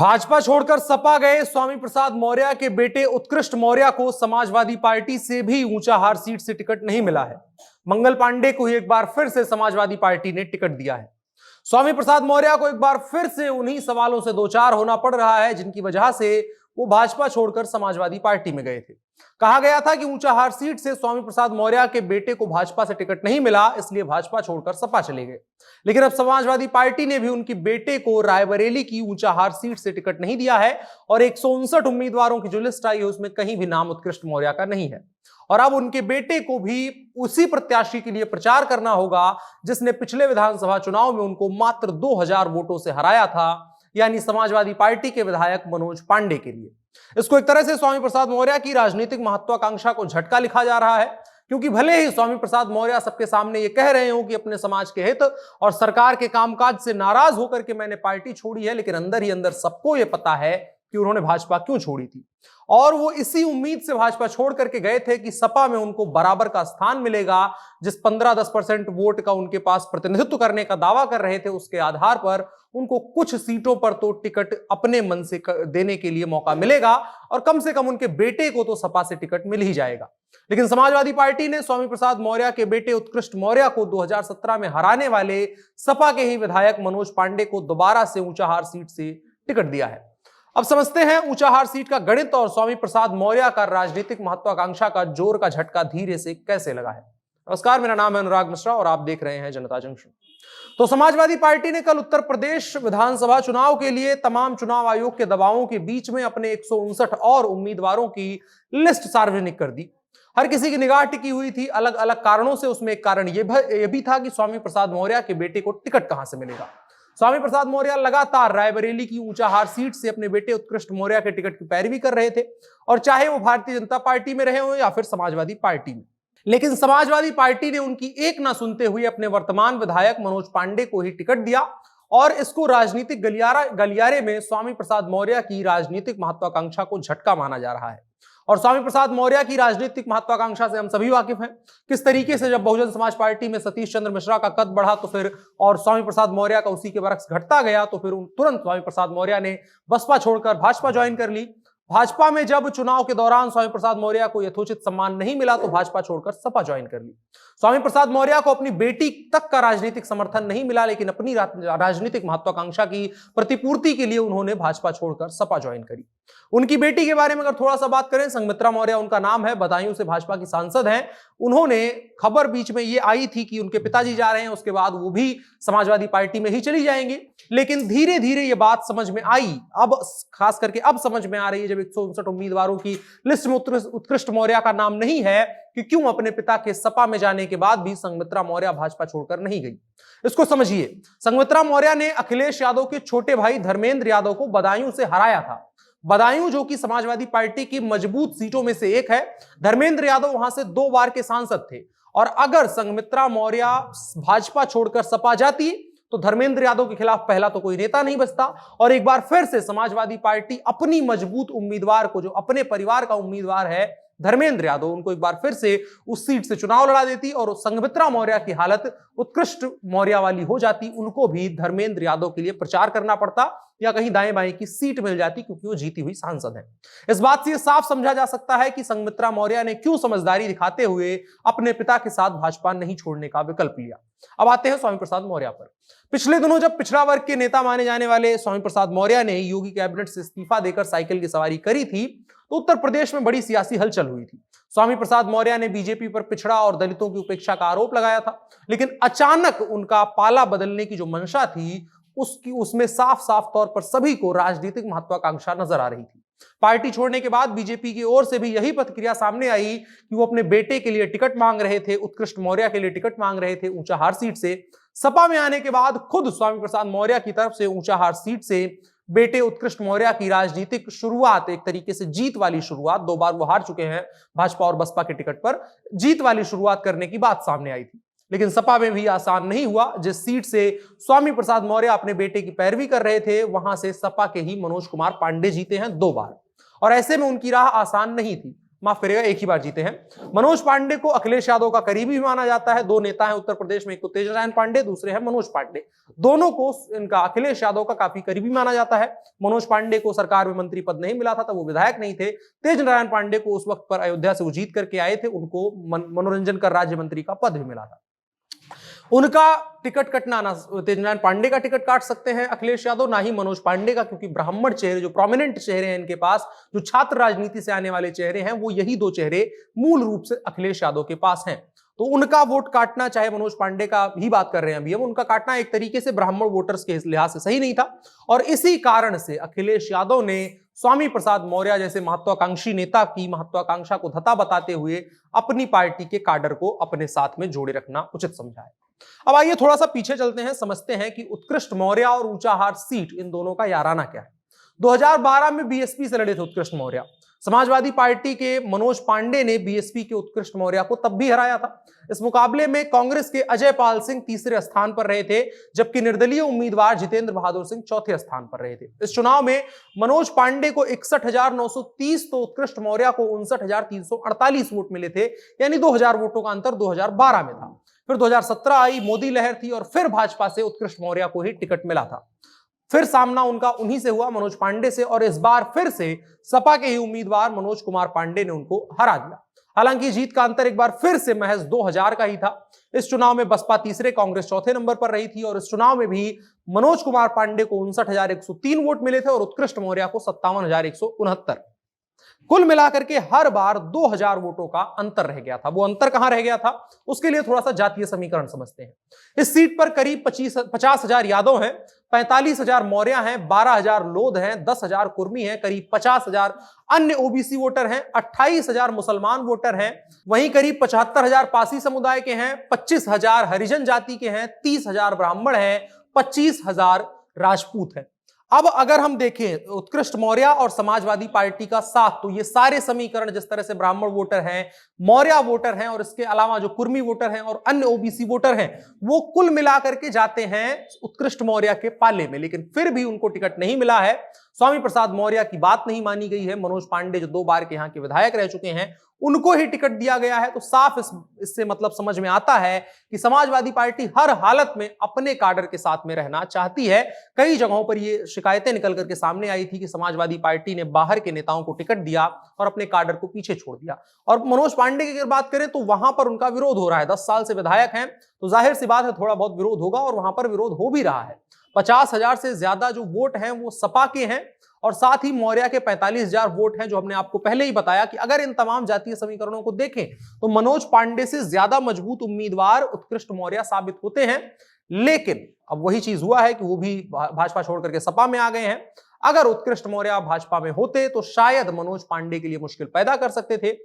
भाजपा छोड़कर सपा गए स्वामी प्रसाद मौर्य के बेटे उत्कृष्ट मौर्य को समाजवादी पार्टी से भी ऊंचा हार सीट से टिकट नहीं मिला है। मंगल पांडे को एक बार फिर से समाजवादी पार्टी ने टिकट दिया है। स्वामी प्रसाद मौर्य को एक बार फिर से उन्हीं सवालों से दो चार होना पड़ रहा है जिनकी वजह से वो भाजपा छोड़कर समाजवादी पार्टी में गए थे। कहा गया था कि ऊंचा हार सीट से स्वामी प्रसाद मौर्य के बेटे को भाजपा से टिकट नहीं मिला, इसलिए भाजपा छोड़कर सपा चले गए। लेकिन अब समाजवादी पार्टी ने भी उनके बेटे को रायबरेली की ऊंचा हार सीट से टिकट नहीं दिया है और 159 उम्मीदवारों की जो लिस्ट आई है उसमें कहीं भी नाम उत्कृष्ट मौर्य का नहीं है। और अब उनके बेटे को भी उसी प्रत्याशी के लिए प्रचार करना होगा जिसने पिछले विधानसभा चुनाव में उनको मात्र 2000 वोटों से हराया था, यानी समाजवादी पार्टी के विधायक मनोज पांडे के लिए। इसको एक तरह से स्वामी प्रसाद मौर्य की राजनीतिक महत्वाकांक्षा को झटका लिखा जा रहा है, क्योंकि भले ही स्वामी प्रसाद मौर्य सबके सामने ये कह रहे हो कि अपने समाज के हित और सरकार के कामकाज से नाराज होकर के मैंने पार्टी छोड़ी है, लेकिन अंदर ही अंदर सबको ये पता है कि उन्होंने भाजपा क्यों छोड़ी थी। और वो इसी उम्मीद से भाजपा छोड़ करके गए थे कि सपा में उनको बराबर का स्थान मिलेगा। जिस 15-10% वोट का उनके पास प्रतिनिधित्व करने का दावा कर रहे थे, उसके आधार पर उनको कुछ सीटों पर तो टिकट अपने मन से देने के लिए मौका मिलेगा और कम से कम उनके बेटे को तो सपा से टिकट मिल ही जाएगा। लेकिन समाजवादी पार्टी ने स्वामी प्रसाद मौर्य के बेटे उत्कृष्ट मौर्य को 2017 में हराने वाले सपा के ही विधायक मनोज पांडे को दोबारा से ऊंचा हार सीट से टिकट दिया है। अब समझते हैं ऊंचा हार सीट का गणित और स्वामी प्रसाद मौर्य का राजनीतिक महत्वाकांक्षा का जोर का झटका धीरे से कैसे लगा है। नमस्कार, मेरा नाम है अनुराग मिश्रा और आप देख रहे हैं जनता जंक्शन। तो समाजवादी पार्टी ने कल उत्तर प्रदेश विधानसभा चुनाव के लिए तमाम चुनाव आयोग के दबावों के बीच में अपने 159 और उम्मीदवारों की लिस्ट सार्वजनिक कर दी। हर किसी की निगाह टिकी हुई थी अलग अलग कारणों से। उसमें एक कारण यह भी था कि स्वामी प्रसाद मौर्य के बेटे को टिकट कहां से मिलेगा। स्वामी प्रसाद मौर्य लगातार रायबरेली की ऊंचा हार सीट से अपने बेटे उत्कृष्ट मौर्य के टिकट की पैरवी कर रहे थे, और चाहे वो भारतीय जनता पार्टी में रहे हो या फिर समाजवादी पार्टी में। लेकिन समाजवादी पार्टी ने उनकी एक ना सुनते हुए अपने वर्तमान विधायक मनोज पांडे को ही टिकट दिया और इसको राजनीतिक गलियारे में स्वामी प्रसाद मौर्य की राजनीतिक महत्वाकांक्षा को झटका माना जा रहा है। और स्वामी प्रसाद मौर्य की राजनीतिक महत्वाकांक्षा से हम सभी वाकिफ हैं। किस तरीके से जब बहुजन समाज पार्टी में सतीश चंद्र मिश्रा का कद बढ़ा तो फिर और स्वामी प्रसाद मौर्य का उसी के बरक्स घटता गया, तो फिर तुरंत स्वामी प्रसाद मौर्य ने बसपा छोड़कर भाजपा ज्वाइन कर ली। भाजपा में जब चुनाव के दौरान स्वामी प्रसाद मौर्य को यथोचित सम्मान नहीं मिला तो भाजपा छोड़कर सपा ज्वाइन कर ली। स्वामी प्रसाद मौर्य को अपनी बेटी तक का राजनीतिक समर्थन नहीं मिला, लेकिन अपनी राजनीतिक महत्वाकांक्षा की प्रतिपूर्ति के लिए उन्होंने भाजपा छोड़कर सपा ज्वाइन करी। उनकी बेटी के बारे में अगर थोड़ा सा बात करें, संघमित्रा मौर्य उनका नाम है, बदायूं से भाजपा की सांसद हैं। उन्होंने खबर बीच में ये आई थी कि उनके पिताजी जा रहे हैं, उसके बाद वो भी समाजवादी पार्टी में ही चली जाएंगी। लेकिन धीरे धीरे ये बात समझ में आई, अब खास करके अब समझ में आ रही है जब 159 उम्मीदवारों की लिस्ट में उत्कृष्ट मौर्य का नाम नहीं है कि क्यों अपने पिता के सपा में जाने के बाद भी संघमित्रा मौर्य भाजपा छोड़कर नहीं गई। इसको समझिए, संघमित्रा मौर्य ने अखिलेश यादव के छोटे भाई धर्मेंद्र यादव को बदायूं से हराया था। बदायूं जो कि समाजवादी पार्टी की मजबूत सीटों में से एक है। धर्मेंद्र यादव वहां से 2 बार के सांसद थे, और अगर संघमित्रा मौर्य भाजपा छोड़कर सपा जाती तो धर्मेंद्र यादव के खिलाफ पहला तो कोई नेता नहीं बचता, और एक बार फिर से समाजवादी पार्टी अपनी मजबूत उम्मीदवार को, जो अपने परिवार का उम्मीदवार है धर्मेंद्र यादव, उनको एक बार फिर से उस सीट से चुनाव लड़ा देती और संघमित्रा मौर्य की हालत उत्कृष्ट मौर्य वाली हो जाती। उनको भी धर्मेंद्र यादव के लिए प्रचार करना पड़ता या कहीं दाएं बाएं की सीट मिल जाती, क्योंकि वो जीती हुई सांसद है। इस बात से यह साफ समझा जा सकता है कि संघमित्रा मौर्य ने क्यों समझदारी दिखाते हुए अपने पिता के साथ भाजपा नहीं छोड़ने का विकल्प लिया। अब आते हैं स्वामी प्रसाद मौर्य पर। पिछले दिनों जब पिछड़ा वर्ग के नेता माने जाने वाले स्वामी प्रसाद मौर्य ने योगी कैबिनेट से इस्तीफा देकर साइकिल की सवारी करी थी तो उत्तर प्रदेश में बड़ी सियासी हलचल हुई थी। स्वामी प्रसाद मौर्य ने बीजेपी पर पिछड़ा और दलितों की उपेक्षा का आरोप लगाया था, लेकिन अचानक उनका पाला बदलने की जो मंशा थी उसमें साफ साफ तौर पर सभी को राजनीतिक महत्वाकांक्षा नजर आ रही थी। पार्टी छोड़ने के बाद बीजेपी की ओर से भी यही प्रतिक्रिया सामने आई कि वो अपने बेटे के लिए टिकट मांग रहे थे, उत्कृष्ट मौर्य के लिए टिकट मांग रहे थे ऊंचा हार सीट से। सपा में आने के बाद खुद स्वामी प्रसाद मौर्य की तरफ से ऊंचा हार सीट से बेटे उत्कृष्ट मौर्य की राजनीतिक शुरुआत, एक तरीके से जीत वाली शुरुआत, 2 बार वो हार चुके हैं भाजपा और बसपा के टिकट पर, जीत वाली शुरुआत करने की बात सामने आई थी। लेकिन सपा में भी आसान नहीं हुआ। जिस सीट से स्वामी प्रसाद मौर्य अपने बेटे की पैरवी कर रहे थे, वहां से सपा के ही मनोज कुमार पांडे जीते हैं 2 बार, और ऐसे में उनकी राह आसान नहीं थी। माफ करिएगा, एक ही बार जीते हैं। मनोज पांडे को अखिलेश यादव का करीबी भी माना जाता है। दो नेता हैं उत्तर प्रदेश में, एक तो तेज नारायण पांडे, दूसरे हैं मनोज पांडे। दोनों को इनका अखिलेश यादव का काफी करीबी माना जाता है। मनोज पांडे को सरकार में मंत्री पद नहीं मिला था, तब वो विधायक नहीं थे। तेज नारायण पांडे को उस वक्त पर अयोध्या से वो जीत करके आए थे, उनको मनोरंजन कर राज्य मंत्री का पद भी मिला था। उनका टिकट कटना, ना तेज नारायण पांडे का टिकट काट सकते हैं अखिलेश यादव, ना ही मनोज पांडे का, क्योंकि ब्राह्मण चेहरे, जो प्रोमिनेंट चेहरे हैं इनके पास, जो छात्र राजनीति से आने वाले चेहरे हैं, वो यही दो चेहरे मूल रूप से अखिलेश यादव के पास हैं। तो उनका वोट काटना, चाहे मनोज पांडे का ही बात कर रहे हैं अभी हम, उनका काटना एक तरीके से ब्राह्मण वोटर्स के लिहाज से सही नहीं था। और इसी कारण से अखिलेश यादव ने स्वामी प्रसाद मौर्य जैसे महत्वाकांक्षी नेता की महत्वाकांक्षा को धता बताते हुए अपनी पार्टी के काडर को अपने साथ में जोड़े रखना उचित समझा है। अब आइए थोड़ा सा पीछे चलते हैं, समझते हैं कि उत्कृष्ट मौर्य और ऊंचाहार सीट, इन दोनों का याराना क्या है। 2012 में बीएसपी से लड़े थे उत्कृष्ट मौर्य। समाजवादी पार्टी के मनोज पांडे ने बीएसपी के उत्कृष्ट मौर्य को तब भी हराया था। इस मुकाबले में कांग्रेस के अजय पाल सिंह तीसरे स्थान पर रहे थे, जबकि निर्दलीय उम्मीदवार जितेंद्र बहादुर सिंह चौथे स्थान पर रहे थे। इस चुनाव में मनोज पांडे को 61,930 तो उत्कृष्ट मौर्य को 59,348 वोट मिले थे, यानी 2000 वोटों का अंतर 2012 में था। फिर 2017 आई, मोदी लहर थी और फिर भाजपा से उत्कृष्ट मौर्य को ही टिकट मिला था। फिर सामना उनका उन्हीं से हुआ, मनोज पांडे से, और इस बार फिर से सपा के ही उम्मीदवार मनोज कुमार पांडे ने उनको हरा दिया। हालांकि जीत का अंतर एक बार फिर से महज 2000 का ही था। इस चुनाव में बसपा तीसरे, कांग्रेस चौथे नंबर पर रही थी और इस चुनाव में भी मनोज कुमार पांडे को 59,103 वोट मिले थे और उत्कृष्ट मौर्य को 57,169। कुल मिलाकर के हर बार 2000 वोटों का अंतर रह गया था। वो अंतर कहां रह गया था, उसके लिए थोड़ा सा जातीय समीकरण समझते हैं। इस सीट पर करीब 50,000 यादव हैं, 45,000 मौर्य हैं, 12,000 लोध हैं, 10,000 कुर्मी हैं, करीब 50,000 अन्य ओबीसी वोटर हैं, 28,000 मुसलमान वोटर हैं, वहीं करीब 75,000 पासी समुदाय के हैं, 25,000 हरिजन जाति के हैं, 30,000 ब्राह्मण हैं, 25,000 राजपूत हैं। अब अगर हम देखें उत्कृष्ट मौर्य और समाजवादी पार्टी का साथ, तो ये सारे समीकरण, जिस तरह से ब्राह्मण वोटर हैं, मौर्य वोटर हैं और इसके अलावा जो कुर्मी वोटर हैं और अन्य ओबीसी वोटर हैं, वो कुल मिलाकर के जाते हैं उत्कृष्ट मौर्य के पाले में। लेकिन फिर भी उनको टिकट नहीं मिला है। स्वामी प्रसाद मौर्य की बात नहीं मानी गई है। मनोज पांडे जो 2 बार के यहाँ के विधायक रह चुके हैं, उनको ही टिकट दिया गया है। तो साफ इससे मतलब समझ में आता है कि समाजवादी पार्टी हर हालत में अपने काडर के साथ में रहना चाहती है। कई जगहों पर ये शिकायतें निकल करके सामने आई थी कि समाजवादी पार्टी ने बाहर के नेताओं को टिकट दिया और अपने काडर को पीछे छोड़ दिया। और मनोज पांडे की अगर बात करें तो वहां पर उनका विरोध हो रहा है। 10 साल से विधायक हैं, तो जाहिर सी बात है थोड़ा बहुत विरोध होगा और वहां पर विरोध हो भी रहा है। 50,000 से ज्यादा जो वोट हैं वो सपा के हैं और साथ ही मौर्य के 45,000 वोट हैं, जो हमने आपको पहले ही बताया कि अगर इन तमाम जातीय समीकरणों को देखें तो मनोज पांडे से ज्यादा मजबूत उम्मीदवार उत्कृष्ट मौर्य साबित होते हैं। लेकिन अब वही चीज हुआ है कि वो भी भाजपा छोड़ करके सपा में आ गए हैं। अगर उत्कृष्ट मौर्य भाजपा में होते तो शायद मनोज पांडे के लिए मुश्किल पैदा कर सकते थे।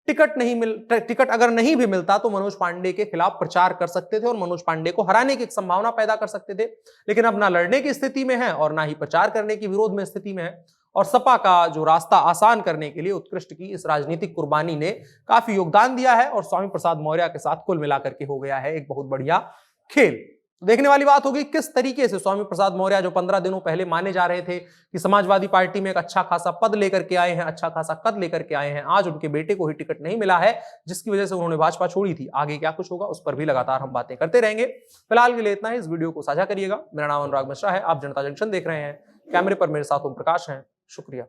टिकट अगर नहीं भी मिलता तो मनोज पांडे के खिलाफ प्रचार कर सकते थे और मनोज पांडे को हराने की एक संभावना पैदा कर सकते थे। लेकिन अब ना लड़ने की स्थिति में है और ना ही प्रचार करने की विरोध में स्थिति में है। और सपा का जो रास्ता आसान करने के लिए उत्कृष्ट की इस राजनीतिक कुर्बानी ने काफी योगदान दिया है और स्वामी प्रसाद मौर्य के साथ कुल मिलाकर के हो गया है एक बहुत बढ़िया खेल। देखने वाली बात होगी किस तरीके से स्वामी प्रसाद मौर्य, जो 15 दिनों पहले माने जा रहे थे कि समाजवादी पार्टी में एक अच्छा खासा पद लेकर के आए हैं, अच्छा खासा कद लेकर के आए हैं, आज उनके बेटे को ही टिकट नहीं मिला है, जिसकी वजह से उन्होंने भाजपा छोड़ी थी। आगे क्या कुछ होगा उस पर भी लगातार हम बातें करते रहेंगे। फिलहाल के लिए इतना ही। इस वीडियो को साझा करिएगा। मेरा नाम अनुराग मिश्रा है, आप जनता जंक्शन देख रहे हैं। कैमरे पर मेरे साथ ओम प्रकाश हैं। शुक्रिया।